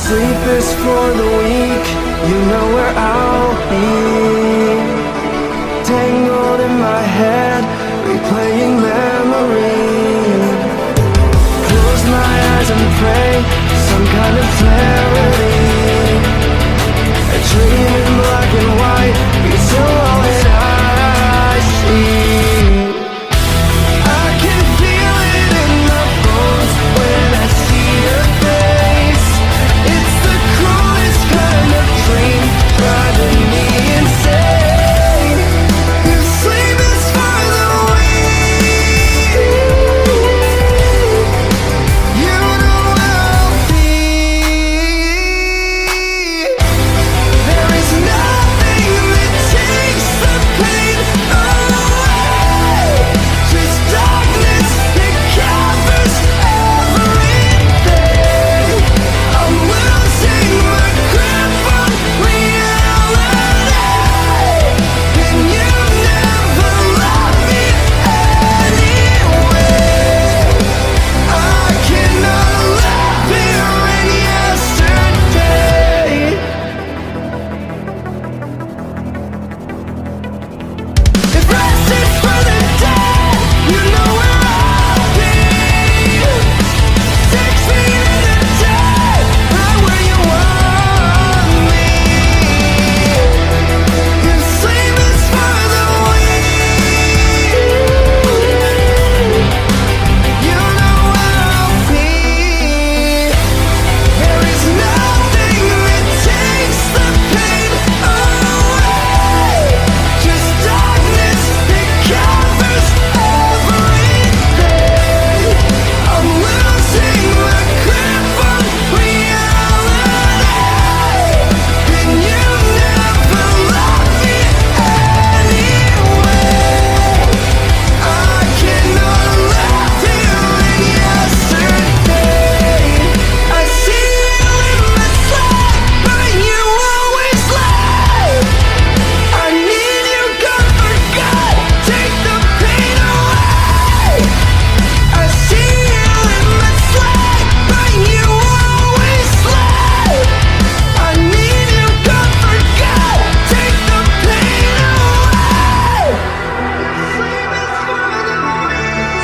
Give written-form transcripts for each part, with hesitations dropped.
Sleep is for the weak, you know where I'll be. Tangled in my head, replaying memories. Close my eyes and pray, some kind of clarity. A dream in black and white, it's all that I see. I can feel it in my bones when I see your face. It's the cruelest kind of dream, driving me insane. Your sleep is for the weak. You know I'll be. There is nothing that takes the pain away. Just darkness that covers everything. I'm losing my grip on reality, and you never loved me anyway. I cannot live here in yesterday. If rest is for the dead, you know where I'll be. 6 feet in the dead, right where you want me. Your sleep is for the weak. You know where I'll be. There is nothing that takes the pain away. Just darkness that covers everything. I'm losing my grip on reality, and you never loved me anyway. I cannot live here in yesterday. I see you in my sleep, but you always lie. I need you gone for good, take the pain away. I see you in my sleep, but you always lie. I need you gone for good, take the pain away.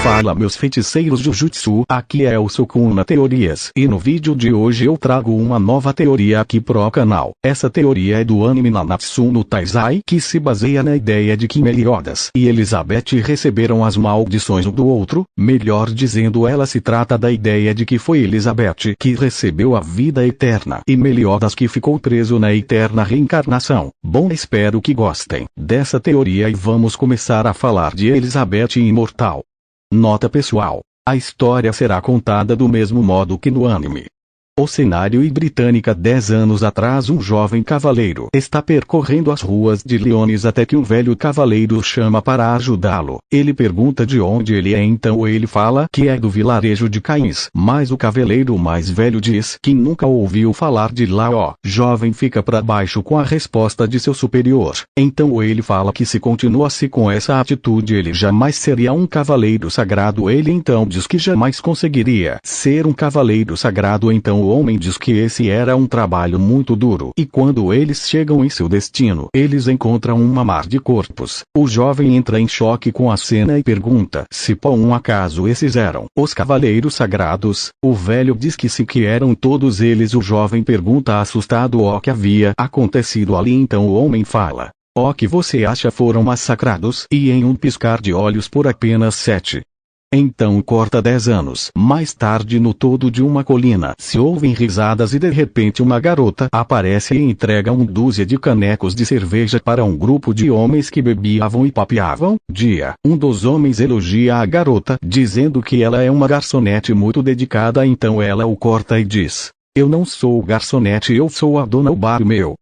Fala meus feiticeiros Jujutsu, aqui é o Sukuna Teorias e no vídeo de hoje eu trago uma nova teoria aqui pro canal. Essa teoria é do anime Nanatsu no Taizai, que se baseia na ideia de que Meliodas e Elizabeth receberam as maldições um do outro, melhor dizendo, ela se trata da ideia de que foi Elizabeth que recebeu a vida eterna e Meliodas que ficou preso na eterna reencarnação. Bom, espero que gostem dessa teoria e vamos começar a falar de Elizabeth imortal. Nota pessoal: a história será contada do mesmo modo que no anime. O cenário em Britânica 10 anos atrás, um jovem cavaleiro está percorrendo as ruas de Lyones até que um velho cavaleiro o chama para ajudá-lo. Ele pergunta de onde ele é, então ele fala que é do vilarejo de Cains, mas o cavaleiro mais velho diz que nunca ouviu falar de lá. O jovem fica para baixo com a resposta de seu superior. Então ele fala que se continuasse com essa atitude ele jamais seria um cavaleiro sagrado. Ele então diz que jamais conseguiria ser um cavaleiro sagrado. Então o homem diz que esse era um trabalho muito duro, e quando eles chegam em seu destino, eles encontram uma mar de corpos. O jovem entra em choque com a cena e pergunta se por um acaso esses eram os cavaleiros sagrados. O velho diz que sim, que eram todos eles. O jovem pergunta assustado o que havia acontecido ali. Então o homem fala: o que você acha, foram massacrados e em um piscar de olhos por apenas 7. Então corta 10 anos mais tarde, no todo de uma colina se ouvem risadas e de repente uma garota aparece e entrega uma dúzia de canecos de cerveja para um grupo de homens que bebiam e papeavam. Um dos homens elogia a garota, dizendo que ela é uma garçonete muito dedicada. Então ela o corta e diz: eu não sou garçonete, eu sou a dona do bar meu.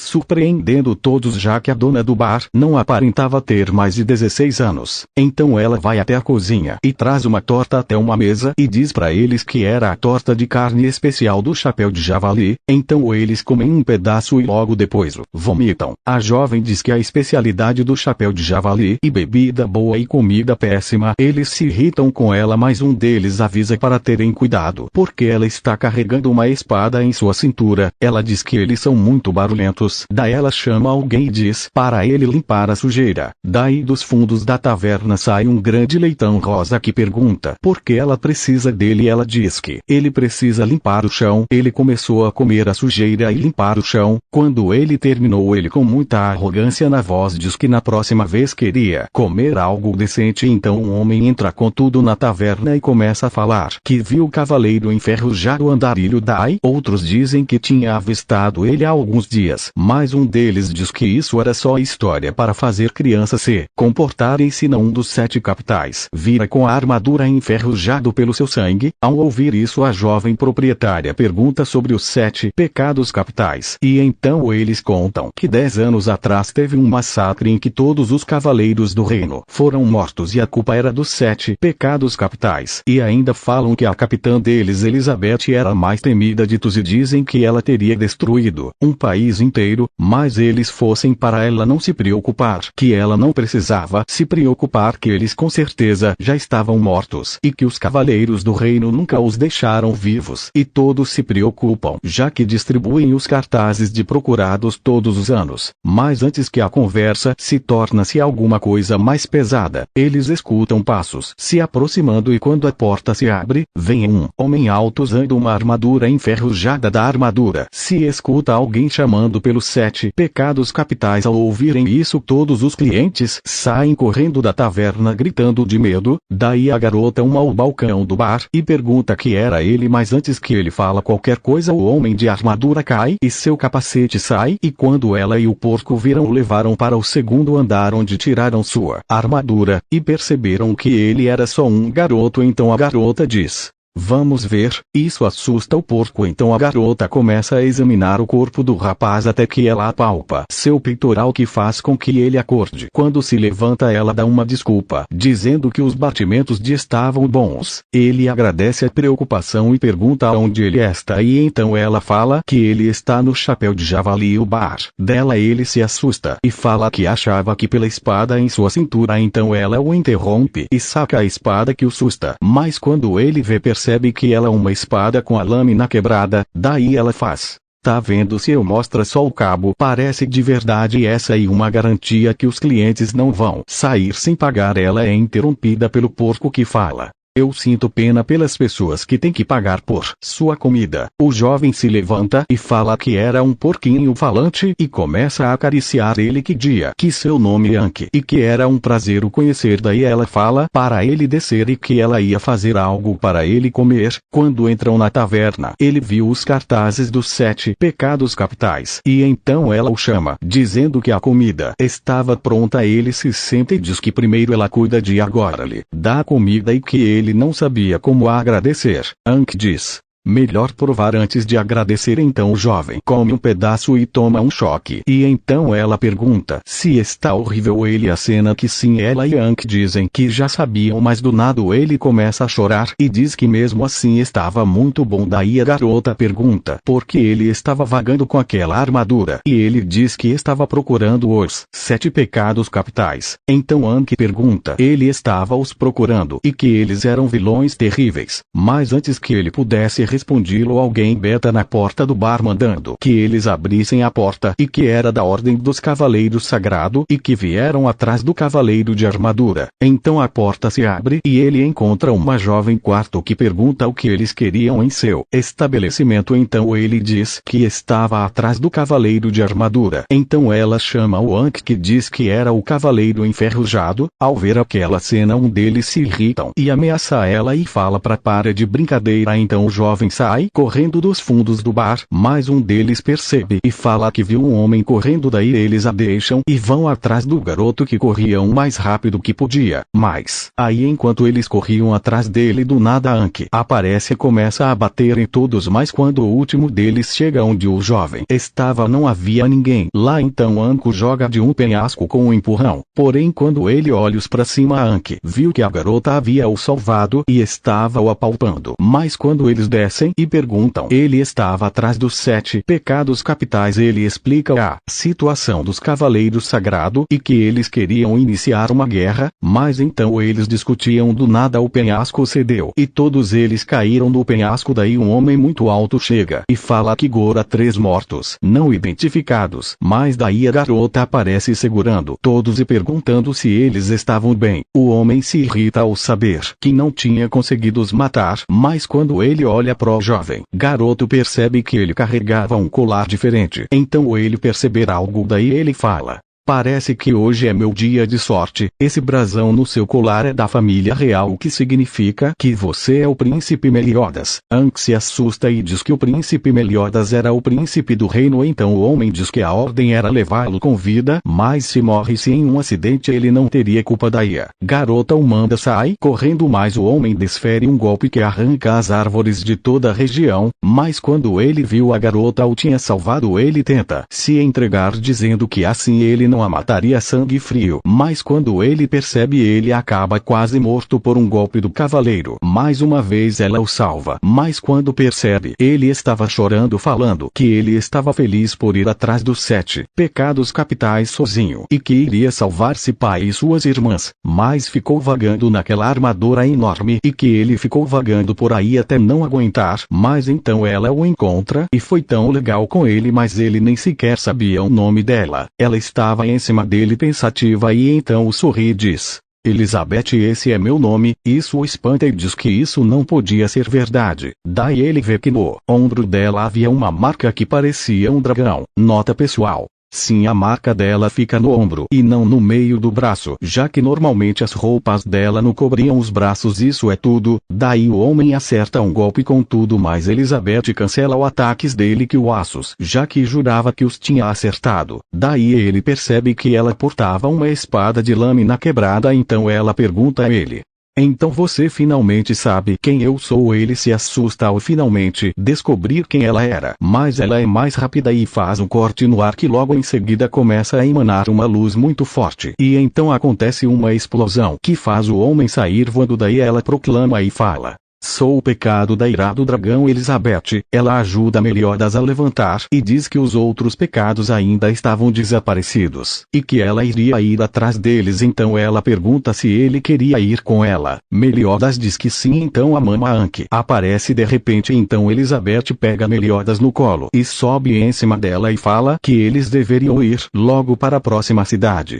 surpreendendo todos, já que a dona do bar não aparentava ter mais de 16 anos. Então ela vai até a cozinha e traz uma torta até uma mesa e diz para eles que era a torta de carne especial do chapéu de javali. Então eles comem um pedaço e logo depois o vomitam. A jovem diz que a especialidade do chapéu de javali e bebida boa e comida péssima. Eles se irritam com ela, mas um deles avisa para terem cuidado, porque ela está carregando uma espada em sua cintura. Ela diz que eles são muito barulhentos. Daí ela chama alguém e diz para ele limpar a sujeira. Daí dos fundos da taverna sai um grande leitão rosa que pergunta por que ela precisa dele. Ela diz que ele precisa limpar o chão. Ele começou a comer a sujeira e limpar o chão. Quando ele terminou, ele com muita arrogância na voz diz que na próxima vez queria comer algo decente. Então um homem entra com tudo na taverna e começa a falar que viu o cavaleiro enferrujado andarilho. Daí outros dizem que tinha avistado ele há alguns dias, mas um deles diz que isso era só história para fazer crianças se comportarem, se não um dos 7 capitais vira com a armadura enferrujado pelo seu sangue. Ao ouvir isso, a jovem proprietária pergunta sobre os 7 pecados capitais, e então eles contam que 10 anos atrás teve um massacre em que todos os cavaleiros do reino foram mortos e a culpa era dos 7 pecados capitais. E ainda falam que a capitã deles, Elizabeth, era a mais temida de todos e dizem que ela teria destruído um país inteiro, mas eles fossem para ela não se preocupar, que ela não precisava se preocupar, que eles com certeza já estavam mortos e que os cavaleiros do reino nunca os deixaram vivos. E todos se preocupam, já que distribuem os cartazes de procurados todos os anos. Mas antes que a conversa se torne-se alguma coisa mais pesada, eles escutam passos se aproximando e quando a porta se abre, vem um homem alto usando uma armadura enferrujada. Da armadura se escuta alguém chamando pelos 7 pecados capitais. Ao ouvirem isso, todos os clientes saem correndo da taverna gritando de medo. Daí a garota ao balcão do bar e pergunta que era ele, mas antes que ele fala qualquer coisa, o homem de armadura cai e seu capacete sai, e quando ela e o porco viram, o levaram para o segundo andar, onde tiraram sua armadura e perceberam que ele era só um garoto. Então a garota diz: vamos ver. Isso assusta o porco. Então a garota começa a examinar o corpo do rapaz até que ela apalpa seu peitoral, que faz com que ele acorde. Quando se levanta, ela dá uma desculpa, dizendo que os batimentos estavam bons. Ele agradece a preocupação e pergunta onde ele está, e então ela fala que ele está no chapéu de javali, o bar dela. Ele se assusta e fala que achava que pela espada em sua cintura. Então ela o interrompe e saca a espada, que o assusta, mas quando ele vê, percebe que ela é uma espada com a lâmina quebrada. Daí ela faz: tá vendo, se eu mostrar só o cabo, parece de verdade. Essa é uma garantia que os clientes não vão sair sem pagar. Ela é interrompida pelo porco, que fala: eu sinto pena pelas pessoas que têm que pagar por sua comida. O jovem se levanta e fala que era um porquinho falante e começa a acariciar ele, que dia que seu nome é Anki e que era um prazer o conhecer. Daí ela fala para ele descer e que ela ia fazer algo para ele comer. Quando entram na taverna, ele viu os cartazes dos 7 pecados capitais e então ela o chama, dizendo que a comida estava pronta. Ele se senta e diz que primeiro ela cuida de agora lhe dá comida e que ele não sabia como agradecer. Anki diz: melhor provar antes de agradecer. Então o jovem come um pedaço e toma um choque. E então ela pergunta se está horrível. Ele acena que sim. Ela e Anki dizem que já sabiam, mas do nada ele começa a chorar e diz que mesmo assim estava muito bom. Daí a garota pergunta por que ele estava vagando com aquela armadura, e ele diz que estava procurando os 7 pecados capitais. Então Anki pergunta ele estava os procurando e que eles eram vilões terríveis, mas antes que ele pudesse respondê-lo, alguém beta na porta do bar mandando que eles abrissem a porta, e que era da ordem dos cavaleiros sagrado e que vieram atrás do cavaleiro de armadura. Então a porta se abre e ele encontra uma jovem quarto que pergunta o que eles queriam em seu estabelecimento. Então ele diz que estava atrás do cavaleiro de armadura. Então ela chama o Anki, que diz que era o cavaleiro enferrujado. Ao ver aquela cena, um deles se irritam e ameaça ela e fala para parar de brincadeira. Então o jovem jovem sai correndo dos fundos do bar, mas um deles percebe e fala que viu um homem correndo, daí eles a deixam e vão atrás do garoto que corria o mais rápido que podia. Mas, aí enquanto eles corriam atrás dele, do nada Anki aparece e começa a bater em todos, mas quando o último deles chega onde o jovem estava não havia ninguém lá, então Anko joga de um penhasco com um empurrão, porém quando ele olha para cima Anki viu que a garota havia o salvado e estava o apalpando, mas quando eles descem e perguntam, ele estava atrás dos 7 pecados capitais. Ele explica a situação dos cavaleiros sagrados e que eles queriam iniciar uma guerra, mas então eles discutiam, do nada o penhasco cedeu e todos eles caíram no penhasco, daí um homem muito alto chega e fala que Gora 3 mortos não identificados, mas daí a garota aparece segurando todos e perguntando se eles estavam bem. O homem se irrita ao saber que não tinha conseguido os matar, mas quando ele olha pro jovem garoto percebe que ele carregava um colar diferente, então ele perceber algo, daí ele fala: parece que hoje é meu dia de sorte, esse brasão no seu colar é da família real, o que significa que você é o príncipe Meliodas. Anki se assusta e diz que o príncipe Meliodas era o príncipe do reino, então o homem diz que a ordem era levá-lo com vida, mas se morre-se em um acidente ele não teria culpa. Daí a garota o manda sai correndo, mas o homem desfere um golpe que arranca as árvores de toda a região, mas quando ele viu a garota o tinha salvado, ele tenta se entregar dizendo que assim ele não a mataria sangue frio, mas quando ele percebe ele acaba quase morto por um golpe do cavaleiro. Mais uma vez ela o salva, mas quando percebe ele estava chorando, falando que ele estava feliz por ir atrás dos 7 pecados capitais sozinho e que iria salvar-se pai e suas irmãs, mas ficou vagando naquela armadura enorme e que ele ficou vagando por aí até não aguentar, mas então ela o encontra e foi tão legal com ele, mas ele nem sequer sabia o nome dela. Ela estava em cima dele pensativa e então o sorri e diz: Elizabeth, esse é meu nome. Isso o espanta e diz que isso não podia ser verdade. Daí ele vê que no ombro dela havia uma marca que parecia um dragão. Nota pessoal: sim, a marca dela fica no ombro e não no meio do braço, já que normalmente as roupas dela não cobriam os braços. Isso é tudo. Daí o homem acerta um golpe com tudo, mas Elizabeth cancela os ataques dele que o Assos, já que jurava que os tinha acertado. Daí ele percebe que ela portava uma espada de lâmina quebrada, então ela pergunta a ele: então você finalmente sabe quem eu sou? Ele se assusta ao finalmente descobrir quem ela era, mas ela é mais rápida e faz um corte no ar que logo em seguida começa a emanar uma luz muito forte e então acontece uma explosão que faz o homem sair voando. Daí ela proclama e fala: sou o pecado da ira do dragão Elizabeth. Ela ajuda Meliodas a levantar e diz que os outros pecados ainda estavam desaparecidos e que ela iria ir atrás deles, então ela pergunta se ele queria ir com ela. Meliodas diz que sim, então a mama Anki aparece de repente, então Elizabeth pega Meliodas no colo e sobe em cima dela e fala que eles deveriam ir logo para a próxima cidade.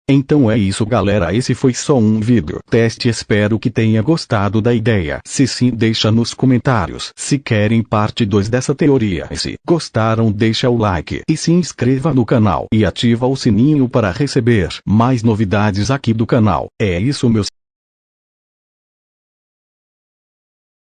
Então é isso, galera, esse foi só um vídeo teste, espero que tenha gostado da ideia. Se sim, deixa nos comentários se querem parte 2 dessa teoria, e se gostaram deixa o like e se inscreva no canal e ativa o sininho para receber mais novidades aqui do canal. É isso, meus